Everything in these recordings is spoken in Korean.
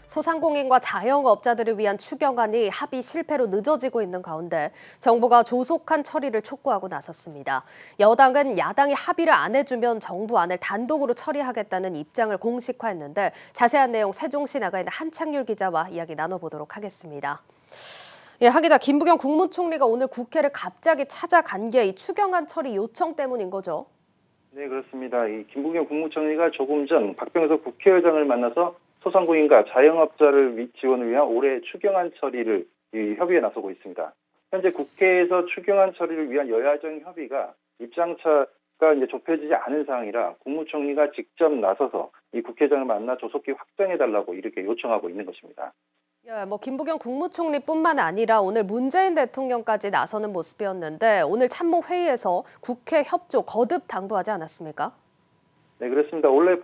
소상공인과 자영업자들을 위한 추경안이 합의 실패로 늦어지고 있는 가운데 정부가 조속한 처리를 촉구하고 나섰습니다. 여당은 야당이 합의를 안 해주면 정부안을 단독으로 처리하겠다는 입장을 공식화했는데 자세한 내용 세종시 나가 있는 한창률 기자와 이야기 나눠보도록 하겠습니다. 예, 한 기자, 김부겸 국무총리가 오늘 국회를 갑자기 찾아간 게 이 추경안 처리 요청 때문인 거죠? 네, 그렇습니다. 이 김부겸 국무총리가 조금 전 박병석 국회의장을 만나서 소상공인과 자영업자를 지원을 위한 올해 추경안 처리를 협의에 나서고 있습니다. 현재 국회에서 추경안 처리를 위한 여야정 협의가 입장차가 이제 좁혀지지 않은 상황이라 국무총리가 직접 나서서 이 국회의장을 만나 조속히 확정해달라고 이렇게 요청하고 있는 것입니다. 예, 김부겸 국무총리뿐만 아니라 오늘 문재인 대통령까지 나서는 모습이었는데 오늘 참모회의에서 국회 협조 거듭 당부하지 않았습니까? 네, 그렇습니다. 원래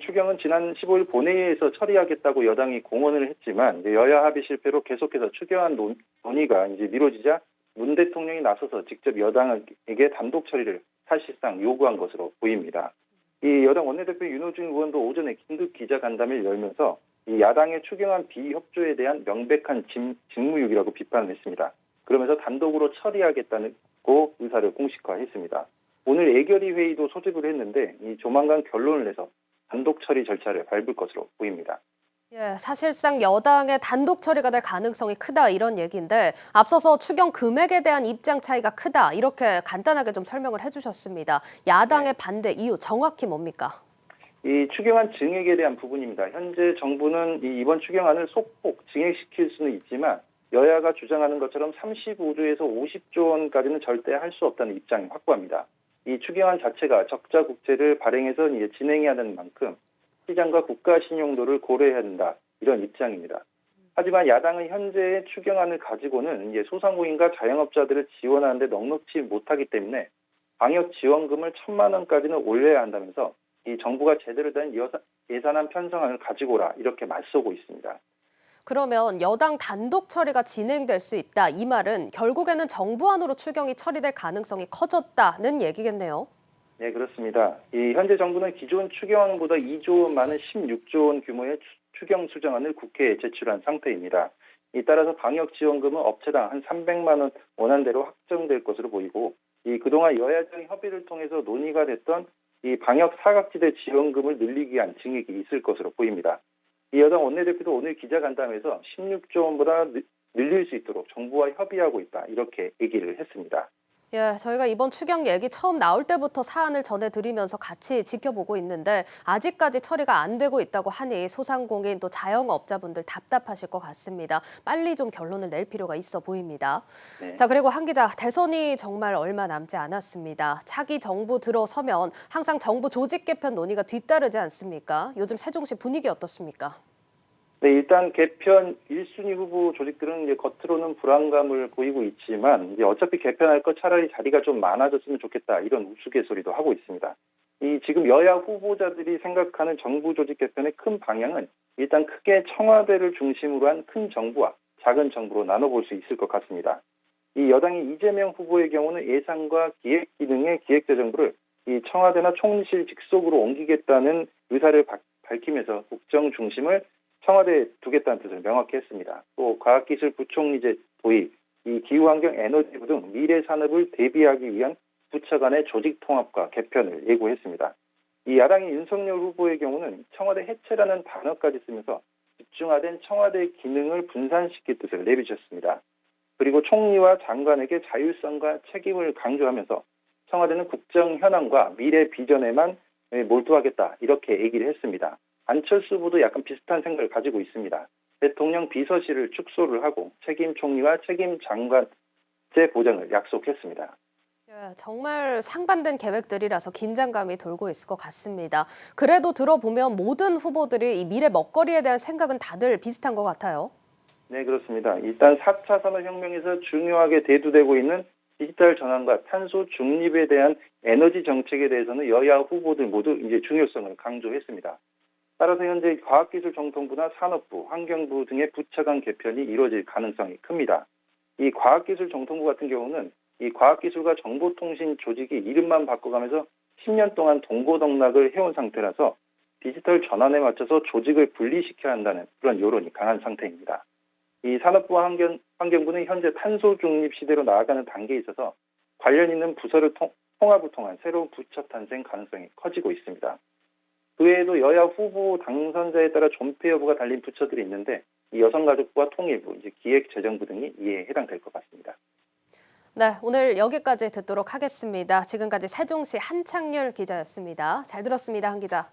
추경은 지난 15일 본회의에서 처리하겠다고 여당이 공언을 했지만 이제 여야 합의 실패로 계속해서 추경안 논의가 이제 미뤄지자 문 대통령이 나서서 직접 여당에게 단독 처리를 사실상 요구한 것으로 보입니다. 이 여당 원내대표 윤호중 의원도 오전에 긴급 기자간담회를 열면서 이 야당의 추경안 비협조에 대한 명백한 직무유기라고 비판을 했습니다. 그러면서 단독으로 처리하겠다고 의사를 공식화했습니다. 오늘 예결위 회의도 소집을 했는데 이 조만간 결론을 내서 단독 처리 절차를 밟을 것으로 보입니다. 예, 사실상 여당의 단독 처리가 될 가능성이 크다 이런 얘기인데 앞서서 추경 금액에 대한 입장 차이가 크다 이렇게 간단하게 좀 설명을 해주셨습니다. 야당의 반대 이유 정확히 뭡니까? 이 추경안 증액에 대한 부분입니다. 현재 정부는 이번 추경안을 소폭 증액시킬 수는 있지만 여야가 주장하는 것처럼 35조에서 50조 원까지는 절대 할 수 없다는 입장이 확고합니다. 이 추경안 자체가 적자 국채를 발행해서 이제 진행해야 하는 만큼 시장과 국가 신용도를 고려해야 한다 이런 입장입니다. 하지만 야당은 현재의 추경안을 가지고는 이제 소상공인과 자영업자들을 지원하는데 넉넉지 못하기 때문에 방역 지원금을 1,000만 원까지는 올려야 한다면서 이 정부가 제대로 된 예산안 편성안을 가지고 오라 이렇게 맞서고 있습니다. 그러면 여당 단독 처리가 진행될 수 있다 이 말은 결국에는 정부안으로 추경이 처리될 가능성이 커졌다는 얘기겠네요. 네, 그렇습니다. 이 현재 정부는 기존 추경안보다 2조 원 많은 16조 원 규모의 추경 수정안을 국회에 제출한 상태입니다. 이 따라서 방역 지원금은 업체당 한 300만 원 원안대로 확정될 것으로 보이고 그동안 여야정 협의를 통해서 논의가 됐던 이 방역 사각지대 지원금을 늘리기 위한 증액이 있을 것으로 보입니다. 이 여당 원내대표도 오늘 기자간담회에서 16조 원보다 늘릴 수 있도록 정부와 협의하고 있다 이렇게 얘기를 했습니다. 예, 저희가 이번 추경 얘기 처음 나올 때부터 사안을 전해드리면서 같이 지켜보고 있는데 아직까지 처리가 안 되고 있다고 하니 소상공인 또 자영업자분들 답답하실 것 같습니다. 빨리 좀 결론을 낼 필요가 있어 보입니다. 네. 자, 그리고 한 기자, 대선이 정말 얼마 남지 않았습니다. 차기 정부 들어서면 항상 정부 조직 개편 논의가 뒤따르지 않습니까? 요즘 세종시 분위기 어떻습니까? 네, 일단 개편 1순위 후보 조직들은 이제 겉으로는 불안감을 보이고 있지만 이제 어차피 개편할 거 차라리 자리가 좀 많아졌으면 좋겠다 이런 우스갯소리도 하고 있습니다. 지금 여야 후보자들이 생각하는 정부 조직 개편의 큰 방향은 일단 크게 청와대를 중심으로 한 큰 정부와 작은 정부로 나눠볼 수 있을 것 같습니다. 이 여당의 이재명 후보의 경우는 예산과 기획 기능의 기획재정부를 이 청와대나 총리실 직속으로 옮기겠다는 의사를 밝히면서 국정 중심을 청와대에 두겠다는 뜻을 명확히 했습니다. 또 과학기술부총리제 도입, 이 기후환경 에너지부 등 미래 산업을 대비하기 위한 부처 간의 조직 통합과 개편을 예고했습니다. 이 야당의 윤석열 후보의 경우는 청와대 해체라는 단어까지 쓰면서 집중화된 청와대 기능을 분산시킬 뜻을 내비쳤습니다. 그리고 총리와 장관에게 자율성과 책임을 강조하면서 청와대는 국정 현안과 미래 비전에만 몰두하겠다 이렇게 얘기를 했습니다. 안철수 후보도 약간 비슷한 생각을 가지고 있습니다. 대통령 비서실을 축소를 하고 책임 총리와 책임 장관제 보장을 약속했습니다. 예, 정말 상반된 계획들이라서 긴장감이 돌고 있을 것 같습니다. 그래도 들어보면 모든 후보들이 이 미래 먹거리에 대한 생각은 다들 비슷한 것 같아요. 네, 그렇습니다. 일단 4차 산업혁명에서 중요하게 대두되고 있는 디지털 전환과 탄소 중립에 대한 에너지 정책에 대해서는 여야 후보들 모두 이제 중요성을 강조했습니다. 따라서 현재 과학기술정통부나 산업부, 환경부 등의 부처 간 개편이 이루어질 가능성이 큽니다. 이 과학기술정통부 같은 경우는 이 과학기술과 정보통신 조직이 이름만 바꿔가면서 10년 동안 동고동락을 해온 상태라서 디지털 전환에 맞춰서 조직을 분리시켜야 한다는 그런 여론이 강한 상태입니다. 이 산업부와 환경부는 현재 탄소 중립 시대로 나아가는 단계에 있어서 관련 있는 부서를 통합을 통한 새로운 부처 탄생 가능성이 커지고 있습니다. 그 외에도 여야 후보 당선자에 따라 존폐 여부가 달린 부처들이 있는데 이 여성가족부와 통일부, 이제 기획재정부 등이 이에 해당될 것 같습니다. 네, 오늘 여기까지 듣도록 하겠습니다. 지금까지 세종시 한창렬 기자였습니다. 잘 들었습니다, 한 기자.